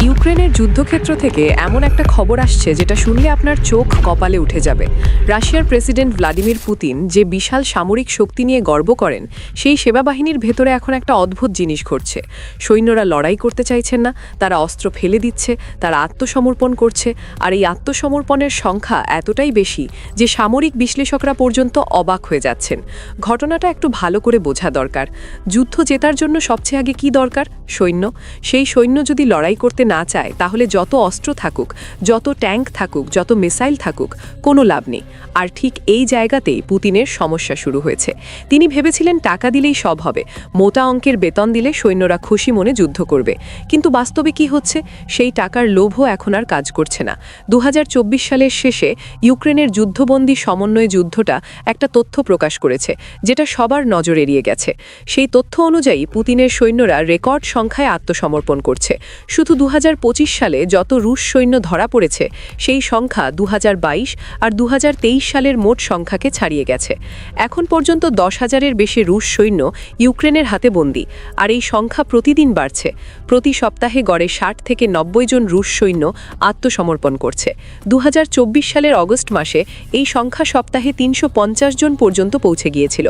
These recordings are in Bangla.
ইউক্রেনের যুদ্ধক্ষেত্র থেকে এমন একটা খবর আসছে যেটা শুনলে আপনার চোখ কপালে উঠে যাবে। রাশিয়ার প্রেসিডেন্ট ভ্লাদিমির পুতিন যে বিশাল সামরিক শক্তি নিয়ে গর্ব করেন, সেই সেনাবাহিনীর ভেতরে এখন একটা অদ্ভুত জিনিস ঘটছে। সৈন্যরা লড়াই করতে চাইছেন না, তারা অস্ত্র ফেলে দিচ্ছে, তারা আত্মসমর্পণ করছে। আর এই আত্মসমর্পণের সংখ্যা এতটাই বেশি যে সামরিক বিশ্লেষকরা পর্যন্ত অবাক হয়ে যাচ্ছেন। ঘটনাটা একটু ভালো করে বোঝা দরকার। যুদ্ধ জেতার জন্য সবচেয়ে আগে কি দরকার? সৈন্য। সেই সৈন্য যদি লড়াই করতে না চায়, তাহলে যত অস্ত্র থাকুক, যত ট্যাঙ্ক থাকুক, যত মিসাইল থাকুক, কোনো লাভ নেই। আর ঠিক এই জায়গাতেই পুতিনের সমস্যা শুরু হয়েছে। তিনি ভেবেছিলেন টাকা দিলেই সব হবে, মোটা অঙ্কের বেতন দিলে সৈন্যরা খুশি মনে যুদ্ধ করবে। কিন্তু বাস্তবে কি হচ্ছে? সেই টাকার লোভও এখন আর কাজ করছে না। 2024 সালের শেষে ইউক্রেনের যুদ্ধবন্দী সমন্বয় যুদ্ধটা একটা তথ্য প্রকাশ করেছে, যেটা সবার নজর এড়িয়ে গেছে। সেই তথ্য অনুযায়ী পুতিনের সৈন্যরা রেকর্ড সংখ্যায় আত্মসমর্পণ করছে। শুধু 2025 সালে যত রুশ সৈন্য ধরা পড়েছে, সেই সংখ্যা 2022 আর 2023 সালের মোট সংখ্যাকে ছাড়িয়ে গেছে। এখন পর্যন্ত 10,000-এর বেশি রুশ সৈন্য ইউক্রেনের হাতে বন্দী, আর এই সংখ্যা প্রতিদিন বাড়ছে। প্রতি সপ্তাহে গড়ে 60 থেকে 90 জন রুশ সৈন্য আত্মসমর্পণ করছে। 2024 সালের অগস্ট মাসে এই সংখ্যা সপ্তাহে 350 জন পর্যন্ত পৌঁছে গিয়েছিল।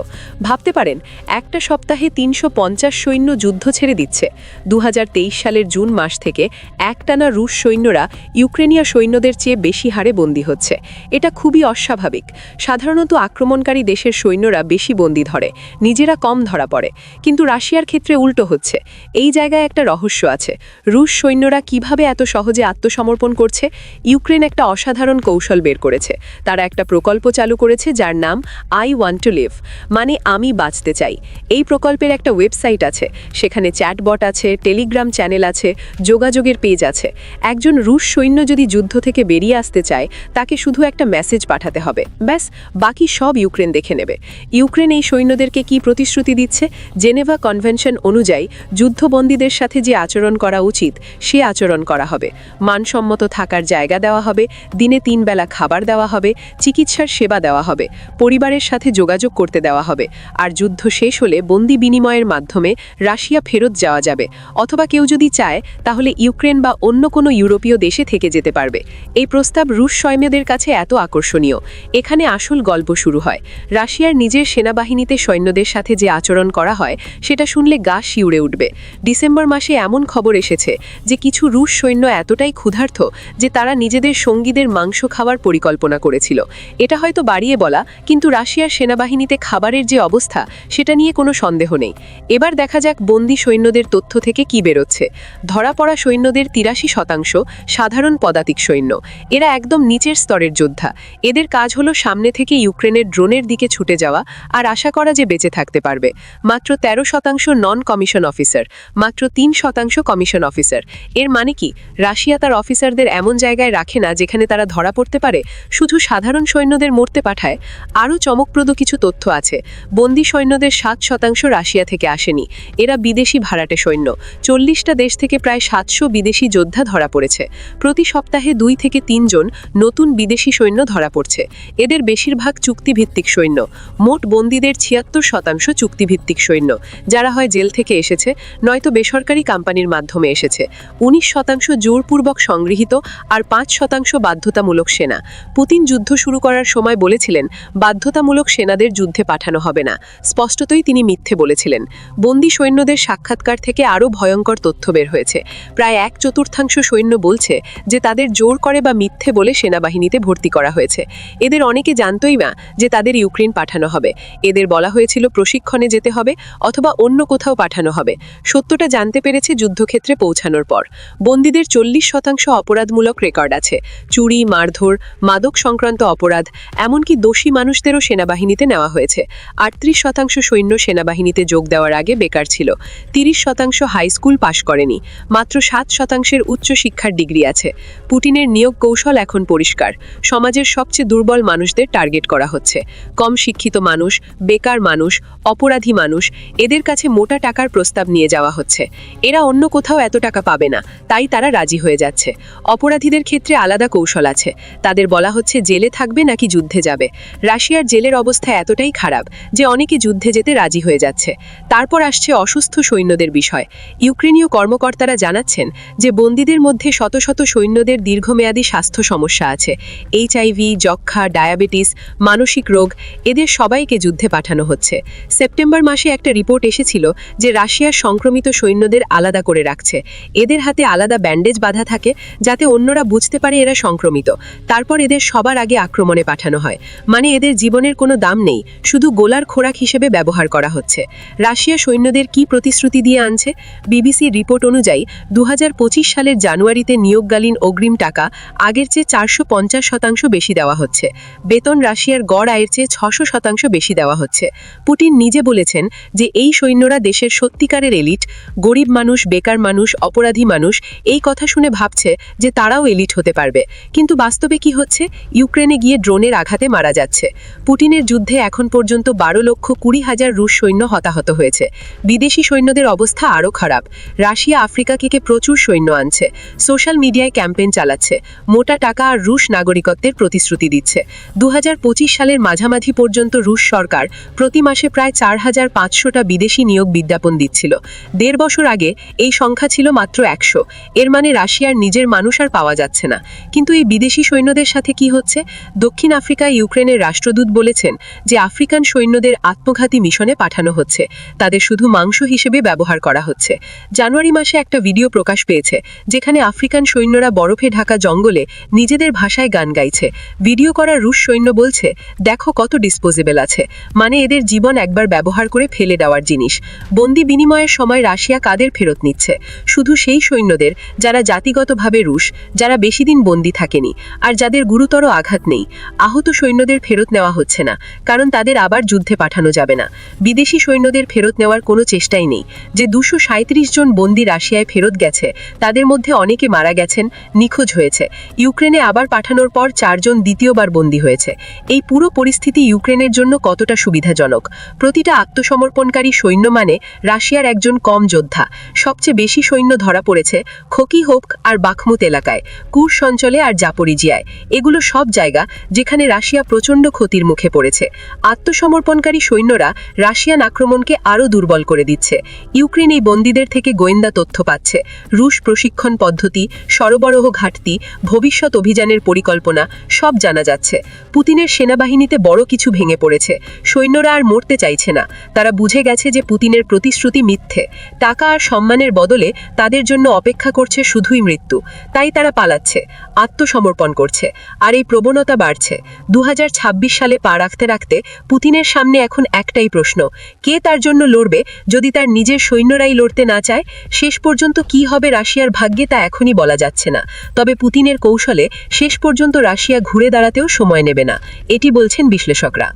ভাবতে পারেন, একটা সপ্তাহে 350 সৈন্য যুদ্ধ ছেড়ে দিচ্ছে। 2023 সালের জুন মাস থেকে একটানা রুশ সৈন্যরা ইউক্রেনীয় সৈন্যদের চেয়ে বেশি হারে বন্দী হচ্ছে। এটা খুবই অস্বাভাবিক। সাধারণত আক্রমণকারী দেশের সৈন্যরা বেশি বন্দী ধরে, নিজেরা কম ধরা পড়ে। কিন্তু রাশিয়ার ক্ষেত্রে উল্টো হচ্ছে। এই জায়গায় একটা রহস্য আছে। রুশ সৈন্যরা কিভাবে এত সহজে আত্মসমর্পণ করছে? ইউক্রেন একটা অসাধারণ কৌশল বের করেছে। তারা একটা প্রকল্প চালু করেছে যার নাম আই ওয়ান্ট টু লিভ, মানে আমি বাঁচতে চাই। এই প্রকল্পের একটা ওয়েবসাইট আছে, সেখানে চ্যাটবট আছে, টেলিগ্রাম চ্যানেল আছে, যোগাযোগের পেজ আছে। একজন রুশ সৈন্য যদি যুদ্ধ থেকে বেরিয়ে আসতে চায়, তাকে শুধু একটা মেসেজ পাঠাতে হবে, ব্যাস, বাকি সব ইউক্রেন দেখে নেবে। ইউক্রেন এই সৈন্যদেরকে কি প্রতিশ্রুতি দিচ্ছে? জেনেভা কনভেনশন অনুযায়ী যুদ্ধবন্দীদের সাথে যে আচরণ করা উচিত, সে আচরণ করা হবে। মানসম্মত থাকার জায়গা দেওয়া হবে, দিনে 3 বেলা খাবার দেওয়া হবে, চিকিৎসার সেবা দেওয়া হবে, পরিবারের সাথে যোগাযোগ করতে দেওয়া হবে। আর যুদ্ধ শেষ হলে বন্দি বিনিময়ের মাধ্যমে রাশিয়া ফেরত যাওয়া যাবে, অথবা কেউ যদি চায় তাহলে ইউক্রেন বা অন্য কোনো ইউরোপীয় দেশে থেকে যেতে পারবে। এই প্রস্তাব রুশ সৈন্যদের কাছে এত আকর্ষণীয়। এখানে আসল গল্প শুরু হয়। রাশিয়ার নিজের সেনাবাহিনীতে সৈন্যদের সাথে যে আচরণ করা হয়, সেটা শুনলে গা শিউরে উঠবে। ডিসেম্বর মাসে এমন খবর এসেছে যে কিছু রুশ সৈন্য এতটাই ক্ষুধার্ত যে তারা নিজেদের সঙ্গীদের মাংস খাওয়ার পরিকল্পনা করেছিল। এটা হয়তো বাড়িয়ে বলা, কিন্তু রাশিয়ার সেনাবাহিনীতে খাবারের যে অবস্থা, সেটা নিয়ে কোনো সন্দেহ নেই। এবার দেখা যাক বন্দি সৈন্যদের তথ্য থেকে কি বেরোচ্ছে। ধরা পড়া সৈন্যদের 83% সাধারণ পদাতিক সৈন্য। এরা একদম নিচের স্তরের যোদ্ধা। এদের কাজ হলো সামনে থেকে ইউক্রেনের ড্রোনের দিকে ছুটে যাওয়া আর আশা করা যে বেঁচে থাকতে পারবে। মাত্র 13% নন কমিশন অফিসার, মাত্র 3% কমিশন অফিসার। এর মানে কি? রাশিয়া তার অফিসারদের এমন জায়গায় রাখে না যেখানে তারা ধরা পড়তে পারে, শুধু সাধারণ সৈন্যদের মরতে পাঠায়। আরও চমকপ্রদ কিছু তথ্য আছে। বন্দি সৈন্যদের 7% রাশিয়া থেকে আসেনি, এরা বিদেশি ভাড়াটে সৈন্য। 40টা দেশ থেকে প্রায় 700 বিদেশি যোদ্ধা ধরা পড়েছে। প্রতি সপ্তাহে 2 থেকে 3 জন নতুন বিদেশি সৈন্য ধরা পড়ছে। এদের বেশিরভাগ চুক্তিভিত্তিক সৈন্য। মোট বন্দীদের 76% চুক্তিভিত্তিক সৈন্য, যারা হয় জেল থেকে এসেছে, নয়তো বেসরকারি কোম্পানির মাধ্যমে এসেছে। 19% জোরপূর্বক সংগৃহীত, আর 5% বাধ্যতামূলক সেনা। পুতিন যুদ্ধ শুরু করার সময় বলেছিলেন বাধ্যতামূলক সেনাদের যুদ্ধে পাঠানো হবে না। স্পষ্টতই তিনি মিথ্যে বলেছিলেন। বন্দি সৈন্যদের সাক্ষাৎকার থেকে আরও ভয়ঙ্কর তথ্য বের হয়েছে। প্রায় 1/4 সৈন্য বলছে যে তাদের জোর করে বা মিথ্যে বলে সেনাবাহিনীতে ভর্তি করা হয়েছে। এদের অনেকে জানতই না যে তাদের ইউক্রেন পাঠানো হবে। এদের বলা হয়েছিল প্রশিক্ষণে যেতে হবে অথবা অন্য কোথাও পাঠানো হবে। সত্যটা জানতে পেরেছে যুদ্ধক্ষেত্রে পৌঁছানোর পর। বন্দীদের 40% অপরাধমূলক রেকর্ড আছে। চুরি, মারধর, মাদক সংক্রান্ত অপরাধ, এমনকি দোষী মানুষদেরও সেনাবাহিনীতে নেওয়া হয়েছে। 38% সৈন্য সেনাবাহিনীতে যোগ দেওয়ার আগে বেকার ছিল। 30% হাই স্কুল পাশ করেনি। মাত্র 7% উচ্চ শিক্ষার ডিগ্রি আছে। পুতিনের নিয়োগ কৌশল এখন পরিষ্কার। সমাজের সবচেয়ে দুর্বল মানুষদের টার্গেট করা হচ্ছে। কম শিক্ষিত মানুষ, বেকার মানুষ, অপরাধী মানুষ, এদের কাছে মোটা টাকার প্রস্তাব নিয়ে যাওয়া হচ্ছে। এরা অন্য কোথাও এত টাকা পাবে না, তাই তারা রাজি হয়ে যাচ্ছে। অপরাধীদের ক্ষেত্রে আলাদা কৌশল আছে। তাদের বলা হচ্ছে জেলে থাকবে নাকি যুদ্ধে যাবে। রাশিয়ার জেলের অবস্থা এতটাই খারাপ যে অনেকে যুদ্ধে যেতে রাজি হয়ে যাচ্ছে। তারপর আসছে অসুস্থ সৈন্যদের বিষয়। ইউক্রেনীয় কর্মকর্তারা জানাচ্ছেন যে বন্দীদের মধ্যে শত শত সৈন্যদের দীর্ঘমেয়াদী স্বাস্থ্য সমস্যা আছে, এইচআইভি, যক্ষ্মা, ডায়াবেটিস, মানসিক রোগ, এদের সবাইকে যুদ্ধে পাঠানো হচ্ছে। সেপ্টেম্বর মাসে একটা রিপোর্ট এসেছিল যে রাশিয়ার সংক্রমিত সৈন্যদের আলাদা করে রাখছে, এদের হাতে আলাদা ব্যান্ডেজ বাঁধা থাকে যাতে অন্যরা বুঝতে পারে এরা সংক্রমিত। তারপর এদের সবার আগে আক্রমণে পাঠানো হয়। মানে এদের জীবনের কোনো দাম নেই, শুধু গোলার খোরাক হিসেবে ব্যবহার করা হচ্ছে। রাশিয়া সৈন্যদের কি প্রতিশ্রুতি দিয়ে আনছে? বিবিসির রিপোর্ট অনুযায়ী 2025 সালের জানুয়ারিতে নিয়োগকালীন অগ্রিম টাকা আগের চেয়ে 450% বেশি দেওয়া হচ্ছে। বেতন রাশিয়ার গড় আয়ের চেয়ে 600% বেশি দেওয়া হচ্ছে। পুতিন নিজে বলেছেন যে এই সৈন্যরা দেশের সত্যিকারের এলিট। গরিব মানুষ, বেকার মানুষ, অপরাধী মানুষ এই কথা শুনে ভাবছে যে তারাও এলিট হতে পারবে। কিন্তু বাস্তবে কি হচ্ছে? ইউক্রেনে গিয়ে ড্রোনের আঘাতে মারা যাচ্ছে। পুতিনের যুদ্ধে এখন পর্যন্ত 12,20,000 রুশ সৈন্য হতাহত হয়েছে। বিদেশি সৈন্যদের অবস্থা আরও খারাপ। রাশিয়া আফ্রিকা থেকে প্রচুর সৈন্য আনছে, সোশ্যাল মিডিয়ায় ক্যাম্পেইন চালাচ্ছে, মোটা টাকা আর রুশ নাগরিকত্বের প্রতিশ্রুতি দিচ্ছে। 2025 সালের মাঝামাঝি পর্যন্ত রুশ সরকার প্রতি মাসে প্রায় 4,500টা বিদেশি নিয়োগ বিজ্ঞাপন দিচ্ছিল। 1.5 বছর আগে এই সংখ্যা ছিল মাত্র 100। এর মানে রাশিয়ার নিজের মানুষ আর পাওয়া যাচ্ছে না। কিন্তু এই বিদেশি সৈন্যদের সাথে কি হচ্ছে? দক্ষিণ আফ্রিকায় ইউক্রেনের রাষ্ট্রদূত বলেছেন যে আফ্রিকান সৈন্যদের আত্মঘাতী মিশনে পাঠানো হচ্ছে, তাদের শুধু মাংস হিসেবে ব্যবহার করা হচ্ছে। জানুয়ারি মাসে একটা ভিডিও প্রকাশ পেয়েছে যেখানে আফ্রিকান সৈন্যরা বরফে ঢাকা জঙ্গলে নিজেদের ভাষায় গান গাইছে। ভিডিও করা রুশ সৈন্য বলছে, দেখো কত ডিসপোজেবল আছে, মানে এদের জীবন একবার ব্যবহার করে ফেলে দেওয়ার জিনিস। বন্দি বিনিময়ের সময় রাশিয়া কাদের ফেরত নিচ্ছে? শুধু সেই সৈন্যদের যারা জাতিগতভাবে রুশ, যারা বেশি দিন বন্দি থাকেনি আর যাদের গুরুতর আঘাত নেই। আহত সৈন্যদের ফেরত নেওয়া হচ্ছে না, কারণ তাদের আবার যুদ্ধে পাঠানো যাবে না। বিদেশি সৈন্যদের ফেরত নেওয়ার কোনো চেষ্টাই নেই। যে 237 জন বন্দি রাশিয়ায় ফেরত গেছে তাদের মধ্যে অনেকে মারা গেছেন, নিখোঁজ হয়েছে। ইউক্রেনে আবার পাঠানোর পর 4 জন দ্বিতীয়বার বন্দী হয়েছে। এই পুরো পরিস্থিতি ইউক্রেনের জন্য কতটা সুবিধাজনক? প্রতিটা আত্মসমর্পণকারী সৈন্য মানে রাশিয়ার একজন কম যোদ্ধা। সবচেয়ে বেশি সৈন্য ধরা পড়েছে খোকিহোভ আর বাখমুত এলাকায়, কুর্স্ক অঞ্চলে আর জাপোরিজিয়ায়। এগুলো সব জায়গা যেখানে রাশিয়া প্রচণ্ড ক্ষতির মুখে পড়েছে। আত্মসমর্পণকারী সৈন্যরা রাশিয়ান আক্রমণকে আরও দুর্বল করে দিচ্ছে। ইউক্রেন এই বন্দীদের থেকে গোয়েন্দা তথ্য পাচ্ছে, রুশ প্রশিক্ষণ পদ্ধতি, সরবরাহ ঘাটতি, ভবিষ্যৎ অভিযানের পরিকল্পনা সব জানা যাচ্ছে। পুতিনের সেনাবাহিনীতে বড় কিছু ভেঙে পড়েছে। সৈন্যরা আর মরতে চাইছে না, তারা বুঝে গেছে যে পুতিনের প্রতিশ্রুতি মিথ্যে। টাকা আর সম্মানের বদলে তাদের জন্য অপেক্ষা করছে শুধুই মৃত্যু। তাই তারা পালাচ্ছে, আত্মসমর্পণ করছে। আর এই প্রবণতা বাড়ছে। 2026 সালে পা রাখতে রাখতে পুতিনের সামনে এখন একটাই প্রশ্ন, কে তার জন্য লড়বে যদি তার নিজের সৈন্যরাই লড়তে না চায়? শেষ পর্যন্ত কি হবে রাশিয়ার ভাগ্যে তা এখনই বলা যাচ্ছে না। তবে পুতিনের কৌশলে শেষ পর্যন্ত রাশিয়া ঘুরে দাঁড়াতেও সময় নেবে না, এটি বলছেন বিশ্লেষকরা।